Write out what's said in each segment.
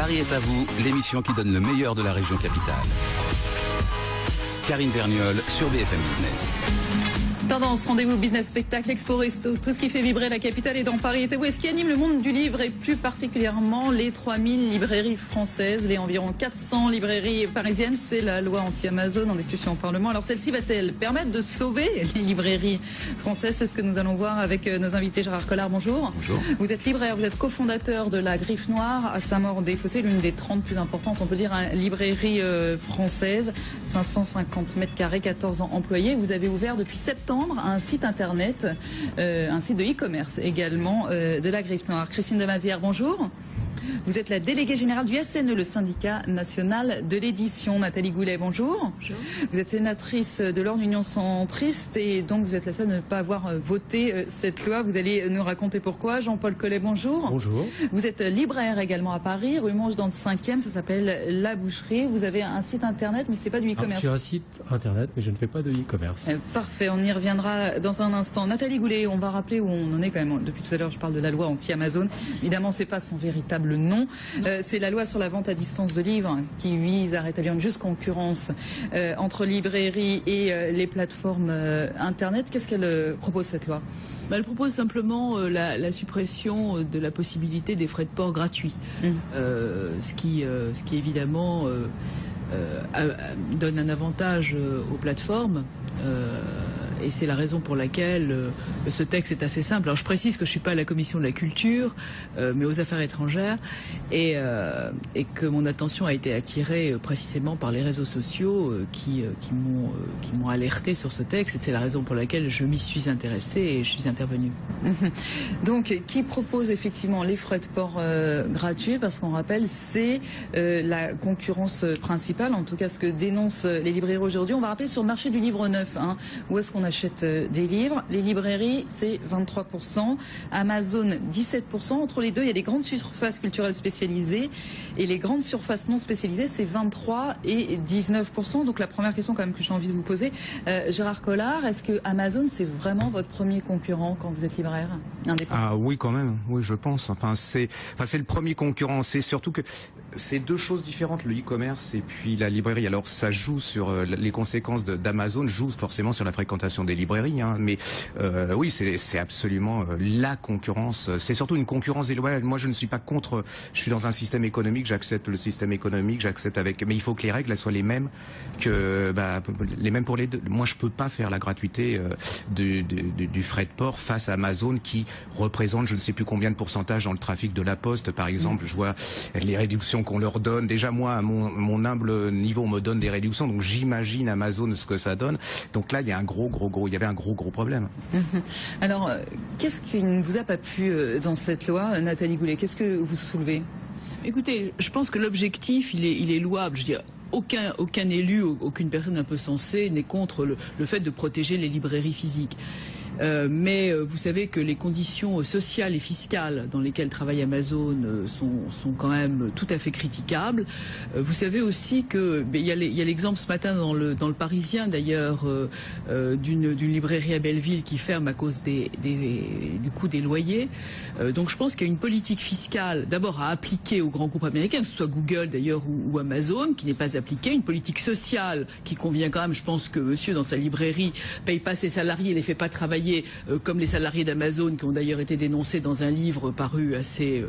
Paris est à vous, l'émission qui donne le meilleur de la région capitale. Karine Verniol sur BFM Business. Tendance, rendez-vous, business, spectacle, expo, resto, tout ce qui fait vibrer la capitale est dans Paris est à vous. Et ce qui anime le monde du livre et plus particulièrement les 3000 librairies françaises, les environ 400 librairies parisiennes, c'est la loi anti-Amazon en discussion au Parlement. Alors celle-ci va-t-elle permettre de sauver les librairies françaises? C'est ce que nous allons voir avec nos invités. Gérard Collard, bonjour. Bonjour. Vous êtes libraire, vous êtes cofondateur de la Griffe Noire à Saint-Maur-des-Fossés, l'une des 30 plus importantes, on peut dire, librairies françaises. 550 mètres carrés, 14 ans employés. Vous avez ouvert depuis septembre un site internet, un site de e-commerce également de la Griffe Noire. Christine de Mazière, bonjour. Vous êtes la déléguée générale du SNE, le syndicat national de l'édition. Nathalie Goulet, bonjour. Bonjour. Vous êtes sénatrice de l'Ordre Union Centriste et donc vous êtes la seule à ne pas avoir voté cette loi. Vous allez nous raconter pourquoi. Jean-Paul Collet, bonjour. Bonjour. Vous êtes libraire également à Paris, rue Monge dans le 5e, ça s'appelle La Boucherie. Vous avez un site internet, mais c'est pas du e-commerce. J'ai un site internet, mais je ne fais pas de e-commerce. Parfait, on y reviendra dans un instant. Nathalie Goulet, on va rappeler où on en est quand même. Depuis tout à l'heure, je parle de la loi anti-Amazon. Évidemment, c'est pas son véritable nom. C'est la loi sur la vente à distance de livres qui vise à rétablir une juste concurrence entre librairies et les plateformes internet. Qu'est-ce qu'elle propose, cette loi? Elle propose simplement la suppression de la possibilité des frais de port gratuits, ce qui évidemment donne un avantage aux plateformes. Et c'est la raison pour laquelle ce texte est assez simple. Alors je précise que je ne suis pas à la commission de la culture, mais aux affaires étrangères, et que mon attention a été attirée précisément par les réseaux sociaux qui m'ont alerté sur ce texte. Et c'est la raison pour laquelle je m'y suis intéressée et je suis intervenue. Donc, qui propose effectivement les frais de port gratuits? Parce qu'on rappelle, c'est la concurrence principale, en tout cas ce que dénoncent les librairies aujourd'hui. On va rappeler sur le marché du livre neuf, où est-ce qu'on achète des livres. Les librairies, c'est 23%. Amazon, 17%. Entre les deux, il y a les grandes surfaces culturelles spécialisées. Et les grandes surfaces non spécialisées, c'est 23 et 19%. Donc la première question quand même que j'ai envie de vous poser, Gérard Collard, est-ce que Amazon, c'est vraiment votre premier concurrent quand vous êtes libraire indépendant? Ah oui, quand même. Oui, je pense. C'est le premier concurrent. C'est surtout que c'est deux choses différentes, le e-commerce et puis la librairie. Alors ça joue sur les conséquences d'Amazon, joue forcément sur la fréquentation des librairies, mais oui, c'est absolument la concurrence. C'est surtout une concurrence déloyale. Moi, je ne suis pas contre. Je suis dans un système économique, j'accepte le système économique, j'accepte mais il faut que les règles soient les mêmes les mêmes pour les deux. Moi, je peux pas faire la gratuité du frais de port face à Amazon qui représente je ne sais plus combien de pourcentage dans le trafic de la Poste, par exemple. Je vois les réductions qu'on leur donne. Déjà, moi, à mon humble niveau, on me donne des réductions, donc j'imagine Amazon ce que ça donne. Donc là, il y a il y avait un gros problème. Alors, qu'est-ce qui ne vous a pas plu dans cette loi, Nathalie Goulet? Qu'est-ce que vous soulevez? Écoutez, je pense que l'objectif, il est louable. Je veux dire, aucun élu, aucune personne un peu sensée n'est contre le fait de protéger les librairies physiques. Mais vous savez que les conditions sociales et fiscales dans lesquelles travaille Amazon sont quand même tout à fait critiquables. Vous savez aussi que il y a l'exemple ce matin dans le Parisien d'ailleurs d'une librairie à Belleville qui ferme à cause du coût des loyers. Donc je pense qu'il y a une politique fiscale d'abord à appliquer aux grands groupes américains, que ce soit Google d'ailleurs ou Amazon, qui n'est pas appliquée. Une politique sociale qui convient quand même. Je pense que monsieur dans sa librairie paye pas ses salariés, les fait pas travailler comme les salariés d'Amazon qui ont d'ailleurs été dénoncés dans un livre paru assez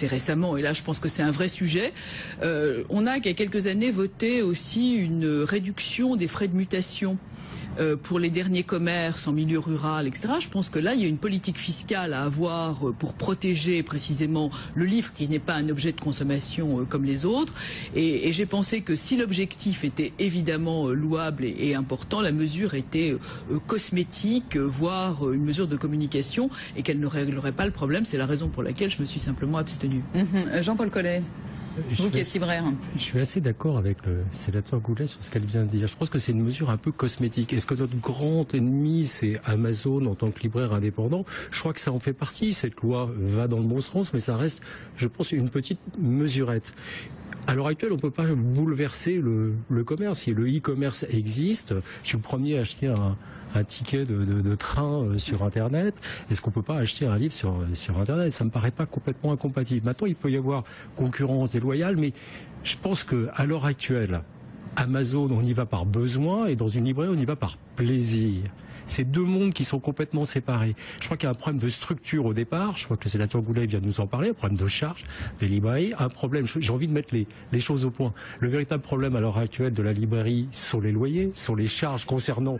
récemment. Et là, je pense que c'est un vrai sujet. On a, il y a quelques années, voté aussi une réduction des frais de mutation pour les derniers commerces en milieu rural, etc. Je pense que là, il y a une politique fiscale à avoir pour protéger précisément le livre qui n'est pas un objet de consommation comme les autres. Et j'ai pensé que si l'objectif était évidemment louable et important, la mesure était cosmétique, voire une mesure de communication, et qu'elle ne réglerait pas le problème. C'est la raison pour laquelle je me suis simplement abstenue. Jean-Paul Collet. Vous qui êtes libraire. Je suis assez d'accord avec le sénateur Goulet sur ce qu'elle vient de dire. Je pense que c'est une mesure un peu cosmétique. Est-ce que notre grand ennemi, c'est Amazon en tant que libraire indépendant? Je crois que ça en fait partie. Cette loi va dans le bon sens, mais ça reste, je pense, une petite mesurette. À l'heure actuelle, on ne peut pas bouleverser le commerce. Si le e-commerce existe, je suis le premier à acheter un ticket de train sur Internet. Est-ce qu'on ne peut pas acheter un livre sur Internet? Ça ne me paraît pas complètement incompatible. Maintenant, il peut y avoir concurrence déloyale. loyal, mais je pense qu'à l'heure actuelle, Amazon, on y va par besoin, et dans une librairie, on y va par plaisir. C'est deux mondes qui sont complètement séparés. Je crois qu'il y a un problème de structure au départ. Je crois que le sénateur Goulet vient de nous en parler. Un problème de charge des librairies. Un problème, j'ai envie de mettre les choses au point. Le véritable problème à l'heure actuelle de la librairie sont les loyers, sont les charges concernant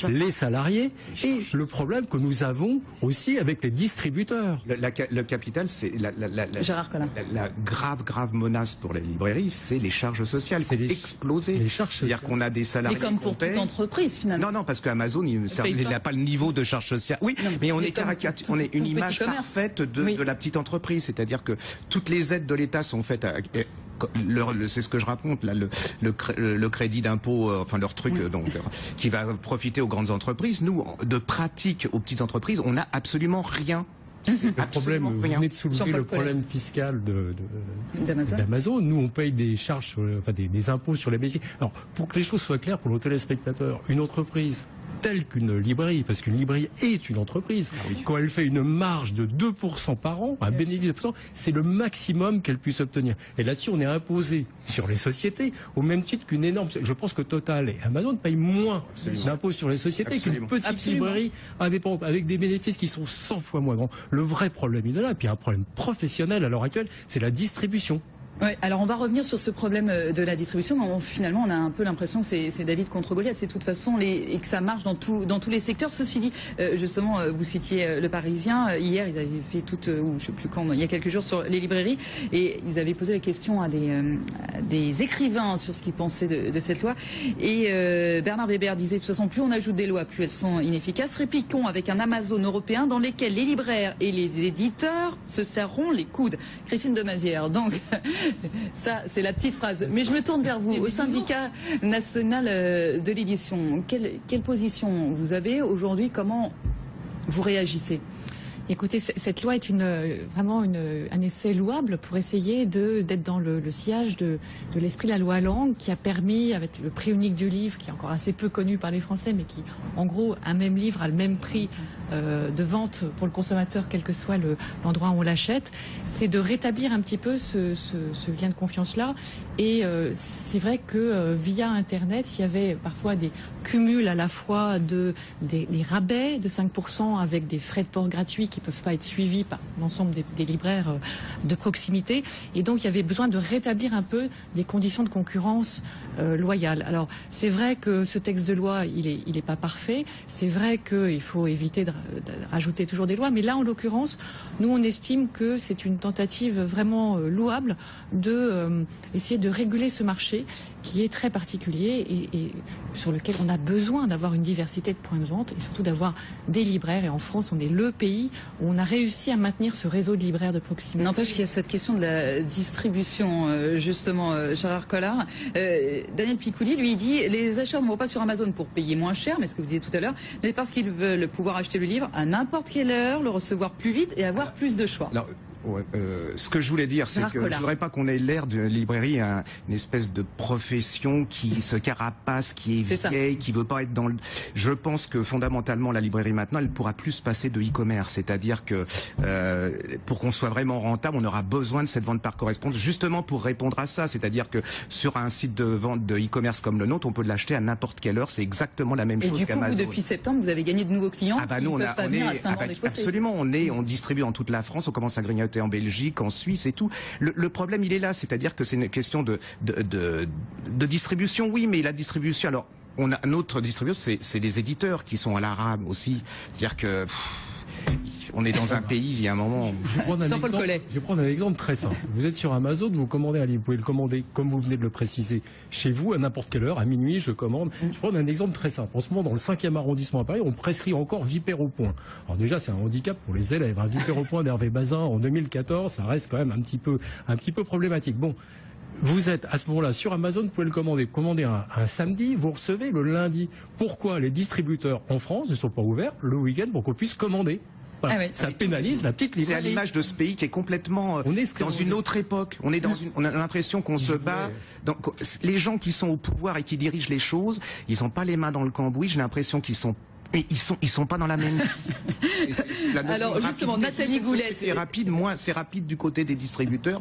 les salariés. Et le problème que nous avons aussi avec les distributeurs. Le capital, c'est Gérard Collin. la grave menace pour les librairies, c'est les charges sociales qui ont explosé. Les charges sociales. C'est-à-dire qu'on a des salariés. Et comme pour toute entreprise, finalement. Non, parce qu'Amazon, il n'a pas le niveau de charges sociales. Oui, non, mais on est une image parfaite de la petite entreprise. C'est-à-dire que toutes les aides de l'État sont faites c'est ce que je raconte là, le crédit d'impôt, enfin leur truc donc qui va profiter aux grandes entreprises. Nous, de pratique aux petites entreprises, on n'a absolument rien. Le problème, vous venez de soulever le problème fiscal d'Amazon. Nous, on paye des charges, des impôts sur les bénéfices. Alors, pour que les choses soient claires pour nos téléspectateurs, une entreprise telle qu'une librairie, parce qu'une librairie est une entreprise, quand elle fait une marge de 2% par an, un bénéfice de 2%, c'est le maximum qu'elle puisse obtenir. Et là-dessus, on est imposé sur les sociétés, au même titre qu'une énorme... Je pense que Total et Amazon payent moins d'impôts sur les sociétés qu'une petite librairie indépendante, avec des bénéfices qui sont 100 fois moins grands. Le vrai problème, il est là. Et puis un problème professionnel à l'heure actuelle, c'est la distribution. Oui, alors on va revenir sur ce problème de la distribution, mais finalement on a un peu l'impression que c'est David contre Goliath, c'est de toute façon et que ça marche dans tous les secteurs. Ceci dit, justement, vous citiez Le Parisien, hier ils avaient fait ou je sais plus quand, il y a quelques jours sur les librairies, et ils avaient posé la question à des écrivains sur ce qu'ils pensaient de cette loi, et Bernard Weber disait de toute façon plus on ajoute des lois, plus elles sont inefficaces. Répliquons avec un Amazon européen dans lequel les libraires et les éditeurs se serreront les coudes. Christine Demazière, donc... Ça, c'est la petite phrase. Mais je me tourne vers vous, au syndicat national de l'édition. Quelle position vous avez aujourd'hui? Comment vous réagissez? Écoutez, cette loi est vraiment un essai louable pour essayer d'être dans le sillage de l'esprit de la loi Langue, qui a permis, avec le prix unique du livre, qui est encore assez peu connu par les Français, mais qui, en gros, un même livre a le même prix de vente pour le consommateur, quel que soit l'endroit où on l'achète, c'est de rétablir un petit peu ce lien de confiance-là. Et c'est vrai que via Internet, il y avait parfois des cumuls à la fois des rabais de 5% avec des frais de port gratuits qui ne peuvent pas être suivis par l'ensemble des libraires de proximité. Et donc, il y avait besoin de rétablir un peu des conditions de concurrence loyales. Alors, c'est vrai que ce texte de loi, il est pas parfait. C'est vrai qu'il faut éviter de rajouter toujours des lois. Mais là, en l'occurrence, nous, on estime que c'est une tentative vraiment louable de essayer de réguler ce marché qui est très particulier et sur lequel on a besoin d'avoir une diversité de points de vente et surtout d'avoir des libraires. Et en France, on est le pays où on a réussi à maintenir ce réseau de libraires de proximité. N'empêche qu'il y a cette question de la distribution, justement, Gérard Collard. Daniel Picouli, lui, dit les acheteurs ne vont pas sur Amazon pour payer moins cher, mais ce que vous disiez tout à l'heure, mais parce qu'ils veulent pouvoir acheter le livre à n'importe quelle heure, le recevoir plus vite et avoir plus de choix. Alors, ce que je voulais dire, c'est que je voudrais pas qu'on ait l'air de librairie, une espèce de profession qui se carapace, qui est vieille, qui veut pas être dans le... Je pense que fondamentalement, la librairie maintenant, elle pourra plus se passer de e-commerce. C'est-à-dire que pour qu'on soit vraiment rentable, on aura besoin de cette vente par correspondance, justement pour répondre à ça. C'est-à-dire que sur un site de vente de e-commerce comme le nôtre, on peut l'acheter à n'importe quelle heure. C'est exactement la même chose qu'Amazon. Et du coup, depuis septembre, vous avez gagné de nouveaux clients qui nous, peuvent pas venir à Saint-Maur-des-Fossés. Absolument, on distribue en toute la France, on commence à grignoter en Belgique, en Suisse et tout. Le problème, il est là, c'est-à-dire que c'est une question de distribution, oui, mais la distribution, alors, on a notre distribution, c'est les éditeurs qui sont à la rame aussi. C'est-à-dire que... on est dans un pays, il y a un moment... Je vais prendre un exemple très simple. Vous êtes sur Amazon, vous commandez un livre, vous pouvez le commander, comme vous venez de le préciser, chez vous, à n'importe quelle heure, à minuit, je commande. Je prends un exemple très simple. En ce moment, dans le 5e arrondissement à Paris, on prescrit encore Vipère au point. Alors déjà, c'est un handicap pour les élèves. Vipère au point d'Hervé Bazin en 2014, ça reste quand même un petit peu problématique. Bon. Vous êtes à ce moment-là sur Amazon, vous pouvez le commander. Commandez un samedi, vous recevez le lundi. Pourquoi les distributeurs en France ne sont pas ouverts le week-end pour qu'on puisse commander? Voilà. Ça pénalise la petite librairie. C'est à l'image de ce pays qui est complètement dans une autre époque. On a l'impression qu'on se bat. Donc, les gens qui sont au pouvoir et qui dirigent les choses, ils n'ont pas les mains dans le cambouis. J'ai l'impression qu'ils sont Mais ils sont pas dans la même. Alors justement, Nathalie Goulet, c'est rapide, c'est rapide du côté des distributeurs.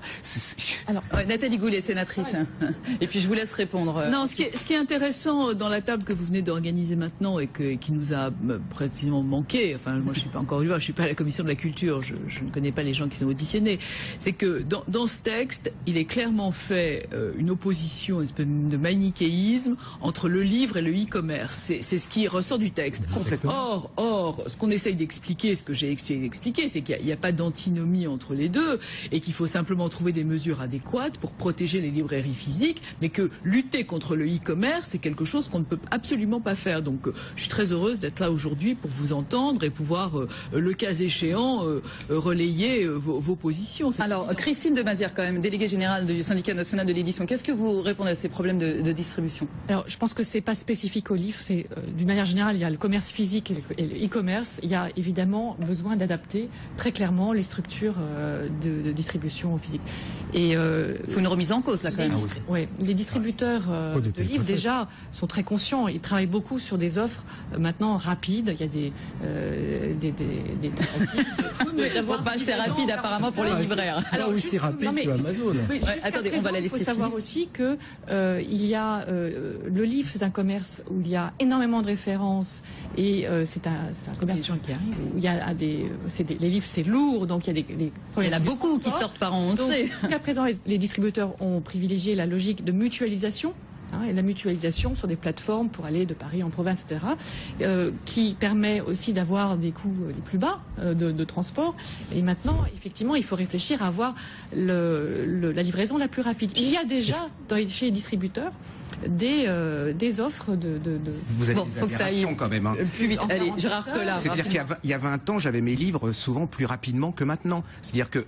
Alors Nathalie Goulet, sénatrice. Ouais. Et puis je vous laisse répondre. Non, ce qui est intéressant dans la table que vous venez d'organiser maintenant et qui nous a précisément manqué. Enfin, moi je suis pas encore je suis pas à la commission de la culture, je ne connais pas les gens qui sont auditionnés. C'est que dans ce texte, il est clairement fait une opposition, une espèce de manichéisme entre le livre et le e-commerce. C'est ce qui ressort du texte. Or, ce qu'on essaye d'expliquer, ce que j'ai expliqué, c'est qu'il n'y a pas d'antinomie entre les deux et qu'il faut simplement trouver des mesures adéquates pour protéger les librairies physiques, mais que lutter contre le e-commerce, c'est quelque chose qu'on ne peut absolument pas faire. Donc, je suis très heureuse d'être là aujourd'hui pour vous entendre et pouvoir, le cas échéant, relayer vos positions. Alors, Christine de Mazières, quand même, déléguée générale du syndicat national de l'édition, qu'est-ce que vous répondez à ces problèmes de distribution? Alors, je pense que c'est pas spécifique au livre. C'est d'une manière générale, il y a le commerce physique et le e-commerce. Il y a évidemment besoin d'adapter très clairement les structures de distribution physique. Et il faut une remise en cause là quand même. Oui, les distributeurs de livres déjà sont très conscients. Ils travaillent beaucoup sur des offres maintenant rapides. Il y a des pas assez rapide apparemment pour les libraires. Alors aussi rapide que Amazon. Attendez, on va la laisser. Il faut savoir aussi que il y a le livre, c'est un commerce où il y a énormément de références et c'est un commerce des gens qui arrivent. où il y a les livres, c'est lourd, donc il y a des il y en a beaucoup qui sortent par an, on le sait. Jusqu'à présent, les distributeurs ont privilégié la logique de mutualisation. Et la mutualisation sur des plateformes pour aller de Paris en province, etc., qui permet aussi d'avoir des coûts les plus bas de transport. Et maintenant, effectivement, il faut réfléchir à avoir la livraison la plus rapide. Il y a déjà chez les distributeurs des offres de... Vous avez des aberrations quand même. Hein. Plus vite. Allez, Gérard Collard. C'est-à-dire qu'il y a 20 ans, j'avais mes livres souvent plus rapidement que maintenant. C'est-à-dire que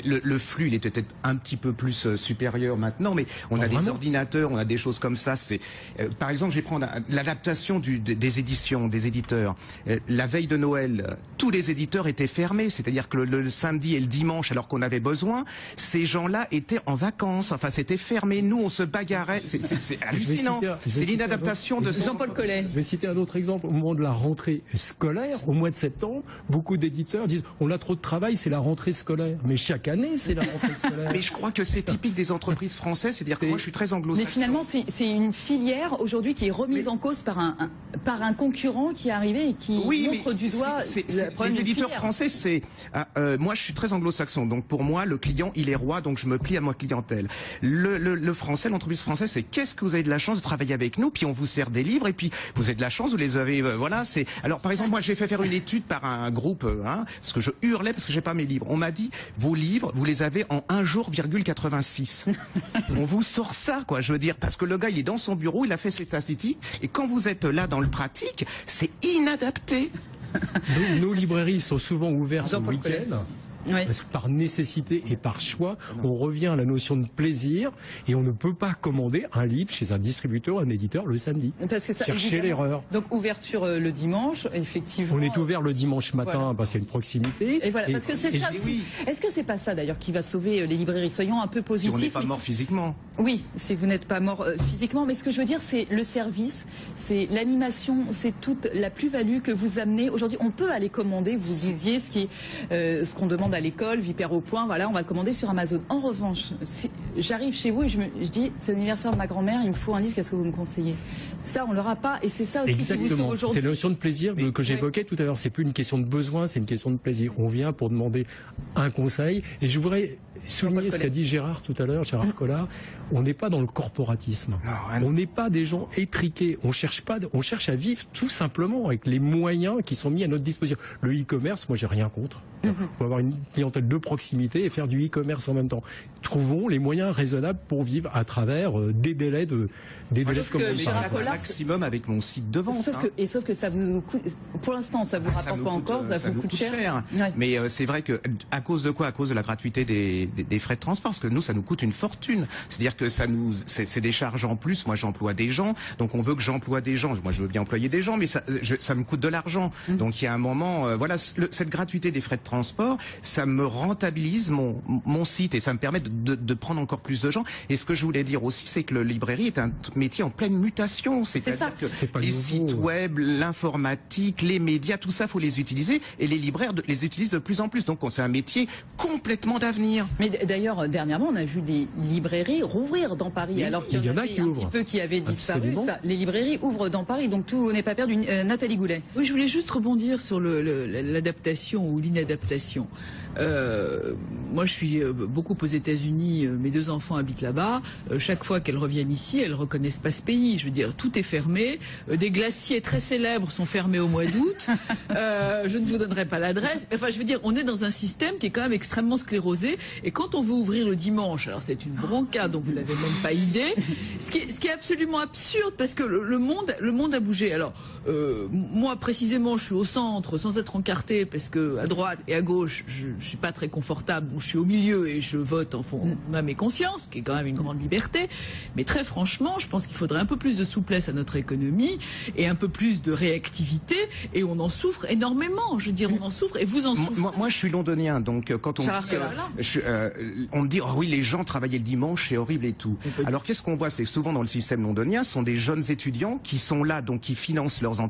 le flux, il est peut-être un petit peu plus supérieur maintenant, mais on a des ordinateurs, on a des choses comme ça. Par exemple, je vais prendre l'adaptation des éditions, des éditeurs. La veille de Noël, tous les éditeurs étaient fermés. C'est-à-dire que le samedi et le dimanche, alors qu'on avait besoin, ces gens-là étaient en vacances. Enfin, c'était fermé. Nous, on se bagarrait. C'est hallucinant. C'est l'inadaptation de Jean-Paul Collet. Je vais citer un autre exemple. Au moment de la rentrée scolaire, au mois de septembre, beaucoup d'éditeurs disent on a trop de travail, c'est la rentrée scolaire. Mais chaque année, c'est la rentrée scolaire. Mais je crois que c'est typique des entreprises françaises. C'est-à-dire que moi, je suis très anglo-saxon. Mais finalement, c'est une filière aujourd'hui qui est remise en cause par un concurrent qui est arrivé et qui montre du doigt les éditeurs français. Moi, je suis très anglo-saxon. Donc pour moi, le client, il est roi. Donc je me plie à ma clientèle. Le français, l'entreprise française, c'est qu'est-ce que vous avez de la chance de travailler avec nous, puis on vous sert des livres, et puis vous avez de la chance, vous les avez, voilà, c'est... Alors, par exemple, moi, j'ai fait faire une étude par un groupe, parce que je hurlais parce que j'ai pas mes livres. On m'a dit, vos livres, vous les avez en 1 jour, 86. On vous sort ça, quoi, je veux dire, parce que le gars, il est dans son bureau, il a fait ses statistiques, et quand vous êtes là dans le pratique, c'est inadapté. Nos librairies sont souvent ouvertes le week-end. Oui. Parce que par nécessité et par choix, on revient à la notion de plaisir et on ne peut pas commander un livre chez un distributeur, un éditeur le samedi. Parce que ça, chercher l'erreur. Donc ouverture le dimanche, effectivement. On est ouvert le dimanche matin parce qu'il y a une proximité. Et voilà, parce que c'est ça. Est-ce que c'est pas ça d'ailleurs qui va sauver les librairies? Soyons un peu positifs. Si on n'est pas mort physiquement. Oui, si vous n'êtes pas mort physiquement, mais ce que je veux dire, c'est le service, c'est l'animation, c'est toute la plus-value que vous amenez. Aujourd'hui, on peut aller commander, vous disiez, ce qu'on demande à l'école, Vipère au point, voilà, on va le commander sur Amazon. En revanche, si j'arrive chez vous et je dis, c'est l'anniversaire de ma grand-mère, il me faut un livre, qu'est-ce que vous me conseillez? Ça, on l'aura pas, et c'est ça aussi qui vous sauve aujourd'hui. C'est la notion de plaisir que j'évoquais tout à l'heure. C'est plus une question de besoin, c'est une question de plaisir. On vient pour demander un conseil, et je voudrais souligner ce qu'a dit Gérard tout à l'heure, Gérard Collard. On n'est pas dans le corporatisme. On n'est pas des gens étriqués. On cherche à vivre tout simplement avec les moyens qui sont mis à notre disposition. Le e-commerce, moi, j'ai rien contre. On peut avoir une clientèle de proximité et faire du e-commerce en même temps. Trouvons les moyens raisonnables pour vivre à travers des délais de commande. J'ai un maximum avec mon site de vente. Sauf que ça vous coûte, pour l'instant, ça vous rapporte pas encore, ça vous coûte cher. Ouais. Mais c'est vrai que à cause de quoi? À cause de la gratuité des des frais de transport, parce que nous, ça nous coûte une fortune. C'est-à-dire que c'est des charges en plus. Moi, j'emploie des gens, donc on veut que j'emploie des gens. Moi, je veux bien employer des gens, mais ça me coûte de l'argent. Donc il y a un moment, voilà, cette gratuité des frais de transport, ça me rentabilise mon site et ça me permet de prendre encore plus de gens. Et ce que je voulais dire aussi, c'est que le librairie est un métier en pleine mutation. C'est-à-dire que les sites web, l'informatique, les médias, tout ça, faut les utiliser. Et les libraires les utilisent de plus en plus. Donc c'est un métier complètement d'avenir. Mais d'ailleurs, dernièrement, on a vu des librairies rouvrir dans Paris, oui, alors qu'il y en avait un petit peu qui avaient disparu. Ça, les librairies ouvrent dans Paris, donc tout n'est pas perdu. Nathalie Goulet. Oui, je voulais juste rebondir sur l'adaptation ou l'inadaptation. Moi, je suis beaucoup aux États-Unis. Mes 2 enfants habitent là-bas. Chaque fois qu'elles reviennent ici, elles reconnaissent pas ce pays. Je veux dire, tout est fermé. Des glaciers très célèbres sont fermés au mois d'août. Je ne vous donnerai pas l'adresse. Enfin, je veux dire, on est dans un système qui est quand même extrêmement sclérosé. Et quand on veut ouvrir le dimanche, alors c'est une bronca dont vous n'avez même pas idée. Ce qui est absolument absurde, parce que le monde a bougé. Alors, moi précisément, je suis au centre, sans être encarté, parce que à droite et à gauche, je suis pas très confortable. Donc je suis au milieu et je vote en fond à mes consciences, qui est quand même une grande liberté. Mais très franchement, je pense qu'il faudrait un peu plus de souplesse à notre économie et un peu plus de réactivité. Et on en souffre énormément. Je veux dire, on en souffre et vous en souffrez. Moi, je suis londonien, donc quand on me dit oh oui, les gens travaillaient le dimanche, c'est horrible et tout. Alors qu'est-ce qu'on voit, c'est que souvent dans le système londonien, ce sont des jeunes étudiants qui sont là, donc qui financent leurs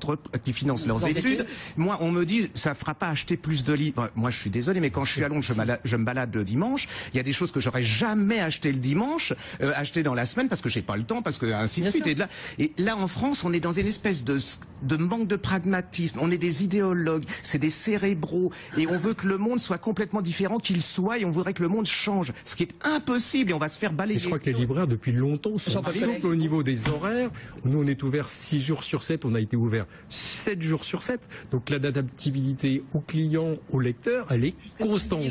études. Moi, on me dit ça fera pas acheter plus de livres. Moi, je suis désolé, mais quand je suis à Londres, je me balade le dimanche. Il y a des choses que j'aurais jamais acheté le dimanche, acheté dans la semaine parce que j'ai pas le temps, parce que ainsi de suite. Et là, en France, on est dans une espèce de manque de pragmatisme. On est des idéologues, c'est des cérébraux, et on veut que le monde soit complètement différent qu'il soit, et on voudrait que le monde change, ce qui est impossible, et on va se faire balayer. Je crois que les libraires, depuis longtemps, sont souples au niveau des horaires. Nous, on est ouvert 6 jours sur 7, on a été ouvert 7 jours sur 7. Donc l'adaptabilité aux clients, aux lecteurs, elle est constante.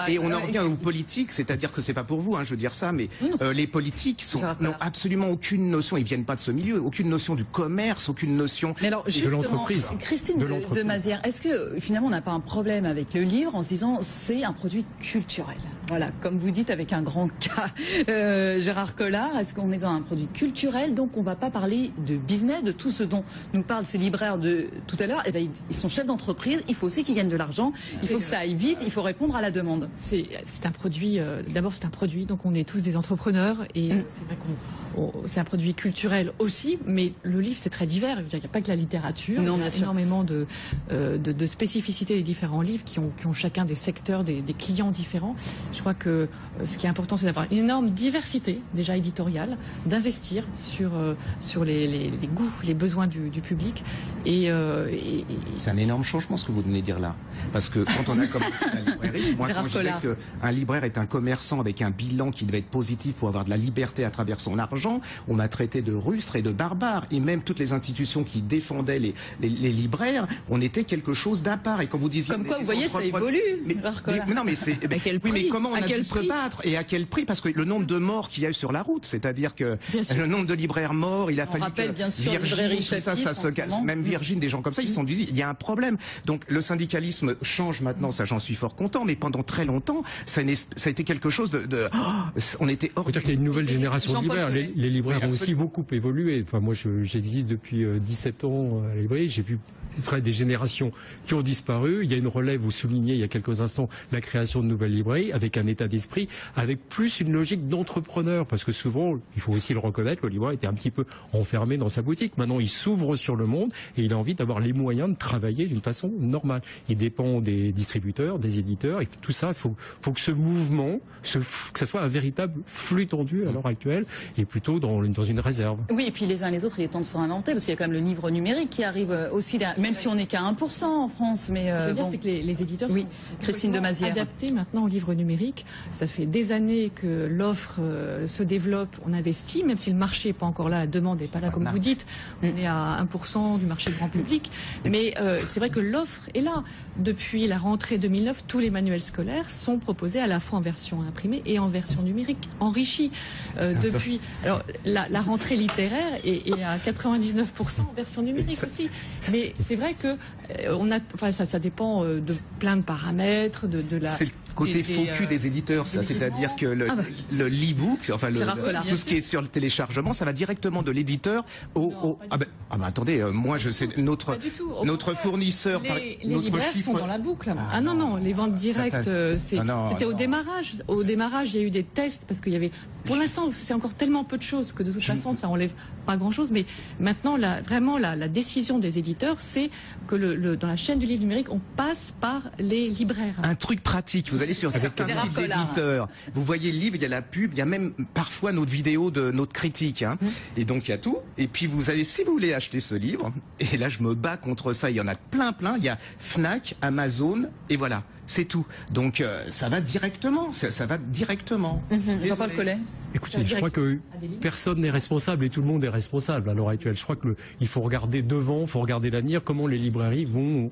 Et on en revient aux politiques, c'est-à-dire que c'est pas pour vous, je veux dire ça, mais les politiques n'ont absolument aucune notion, ils viennent pas de ce milieu, aucune notion du commerce, aucune notion de l'entreprise. Christine de Mazières, est-ce que finalement on n'a pas un problème avec le livre en se disant c'est un produit culturel? Voilà, comme vous dites avec un grand K. Gérard Collard, est-ce qu'on est dans un produit culturel, donc on ne va pas parler de business, de tout ce dont nous parlent ces libraires de tout à l'heure? Eh ben, ils sont chefs d'entreprise, il faut aussi qu'ils gagnent de l'argent, il faut que ça aille vite, il faut répondre à la demande. C'est un produit, d'abord c'est un produit, donc on est tous des entrepreneurs et c'est vrai c'est un produit culturel aussi, mais le livre c'est très divers, il n'y a pas que la littérature, non, il y a énormément de spécificités des différents livres qui ont chacun des secteurs, des clients différents. Je crois que ce qui est important, c'est d'avoir une énorme diversité déjà éditoriale, d'investir sur les goûts, les besoins du public. C'est un énorme changement ce que vous venez de dire là. Parce que quand on a commencé la librairie, moi quand je disais qu'un libraire est un commerçant avec un bilan qui devait être positif pour avoir de la liberté à travers son argent, on m'a traité de rustre et de barbare. Et même toutes les institutions qui défendaient les libraires, on était quelque chose d'à part. Et quand vous disiez... Comme quoi, vous voyez, ça évolue. Mais non, mais c'est... Oui, mais comment on a dû se battre et à quel prix? Parce que le nombre de morts qu'il y a eu sur la route, c'est-à-dire que le nombre de libraires morts, il a fallu rappelle, bien sûr, Virgin, ça se casse. Même Virgin, des gens comme ça, ils se sont dit, il y a un problème. Donc le syndicalisme change maintenant, ça j'en suis fort content, mais pendant très longtemps, ça a été quelque chose on était hors... C'est-à-dire qu'il y a une nouvelle génération de libraires. Les libraires ont aussi beaucoup évolué. Enfin, moi, j'existe depuis 17 ans à la librairie. J'ai vu des générations qui ont disparu. Il y a une relève, vous soulignez il y a quelques instants la création de nouvelles librairies avec un état d'esprit, avec plus une logique d'entrepreneur, parce que souvent, il faut aussi le reconnaître, le libraire était un petit peu enfermé dans sa boutique. Maintenant, il s'ouvre sur le monde et il a envie d'avoir les moyens de travailler d'une façon normale. Il dépend des distributeurs, des éditeurs, et tout ça, il faut que ce mouvement, que ça soit un véritable flux tendu à l'heure actuelle, et plutôt dans une réserve. Oui, et puis les uns les autres, il est temps de se réinventer, parce qu'il y a quand même le livre numérique qui arrive aussi, même si on n'est qu'à 1% en France. Mais je veux dire, c'est que les éditeurs sont Christine de Mazières adaptés maintenant au livre numérique. Ça fait des années que l'offre se développe, on investit, même si le marché n'est pas encore là, la demande n'est pas là, comme vous dites. On est à 1% du marché grand public. Mais c'est vrai que l'offre est là. Depuis la rentrée 2009, tous les manuels scolaires sont proposés à la fois en version imprimée et en version numérique, enrichis. Depuis, alors la rentrée littéraire est à 99% en version numérique aussi. Mais c'est vrai que ça dépend de plein de paramètres, de la... côté faux cul des éditeurs, ça, c'est-à-dire que le l'e-book, enfin tout ce qui est sur le téléchargement, ça va directement de l'éditeur au attendez, moi je sais notre fournisseur, les notre libraires chiffre sont dans la boucle. Non, les ventes directes, c'était au démarrage. Au démarrage, il y a eu des tests parce qu'il y avait, pour l'instant, c'est encore tellement peu de choses que de toute façon, ça enlève pas grand-chose. Mais maintenant, vraiment, la décision des éditeurs, c'est que dans la chaîne du livre numérique, on passe par les libraires. Un truc pratique, vous allez sur certains sites d'éditeurs, vous voyez le livre, il y a la pub, il y a même parfois notre vidéo de notre critique, hein. Et donc il y a tout. Et puis vous allez, si vous voulez acheter ce livre, et là je me bats contre ça, il y en a plein, il y a Fnac, Amazon, et voilà. C'est tout. Donc ça va directement. Ça va directement. Jean-Paul Collet. Écoutez, je crois que personne n'est responsable et tout le monde est responsable à l'heure actuelle. Je crois que il faut regarder devant, il faut regarder l'avenir. Comment les librairies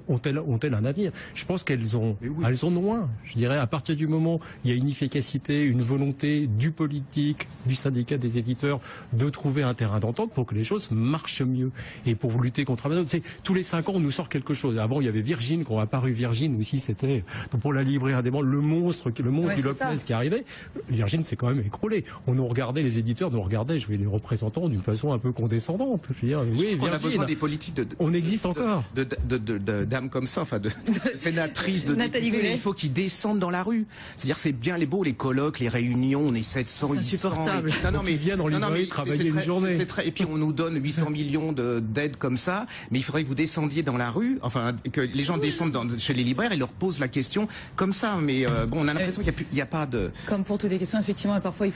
ont-elles un avenir? Je pense qu'elles ont un. Je dirais, à partir du moment où il y a une efficacité, une volonté du politique, du syndicat des éditeurs de trouver un terrain d'entente pour que les choses marchent mieux et pour lutter contre Amazon. Tous les 5 ans, on nous sort quelque chose. Avant, il y avait Virgin, quand a apparu Virgin aussi, c'était pour la librairie indépendante le monstre du Loch Ness qui arrivait. Virgin s'est quand même écroulé. On nous regardait, les éditeurs nous regardaient, les représentants d'une façon un peu condescendante. Je veux dire, oui, on a besoin des politiques on existe encore. De dames comme ça, enfin de sénatrices, de Nathalie Goulet. Il faut qu'ils descendent dans la rue. C'est-à-dire, c'est bien les beaux, les colloques, les réunions, on est 700, 800. C'est insupportable. Mais ils viennent en librairie travailler une journée. Et puis on nous donne 800 millions d'aides comme ça, mais il faudrait que vous descendiez dans la rue, enfin que les gens descendent chez les libraires et leur posent la question comme ça. Mais bon, on a l'impression qu'il n'y a pas de... Comme pour toutes les questions, effectivement, et parfois il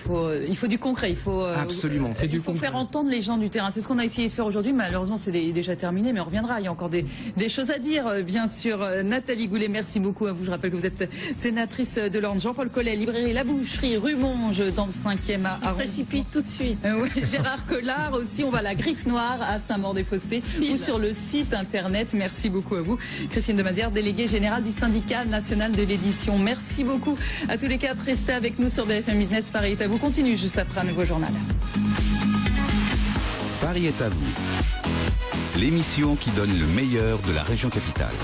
faut du concret. Il faut absolument. Il faut faire entendre les gens du terrain. C'est ce qu'on a essayé de faire aujourd'hui. Malheureusement, c'est déjà terminé, mais on reviendra. Il y a encore des choses à dire, bien sûr. Nathalie Goulet, merci beaucoup à vous. Je rappelle que vous êtes sénatrice de l'Orne. Jean-Paul Collet, librairie La Boucherie, rue Monge, dans le 5e arrondissement. Précipite tout de suite. Oui, Gérard Collard aussi. On va à la Griffe Noire à Saint-Maur-des-Fossés ou sur le site internet. Merci beaucoup à vous. Christine Demazière, déléguée générale du syndicat national de l'édition. Merci beaucoup à tous les 4. Restez avec nous sur BFM Business. Paris est à vous. Continue juste après un nouveau journal. Paris est à vous. L'émission qui donne le meilleur de la région capitale.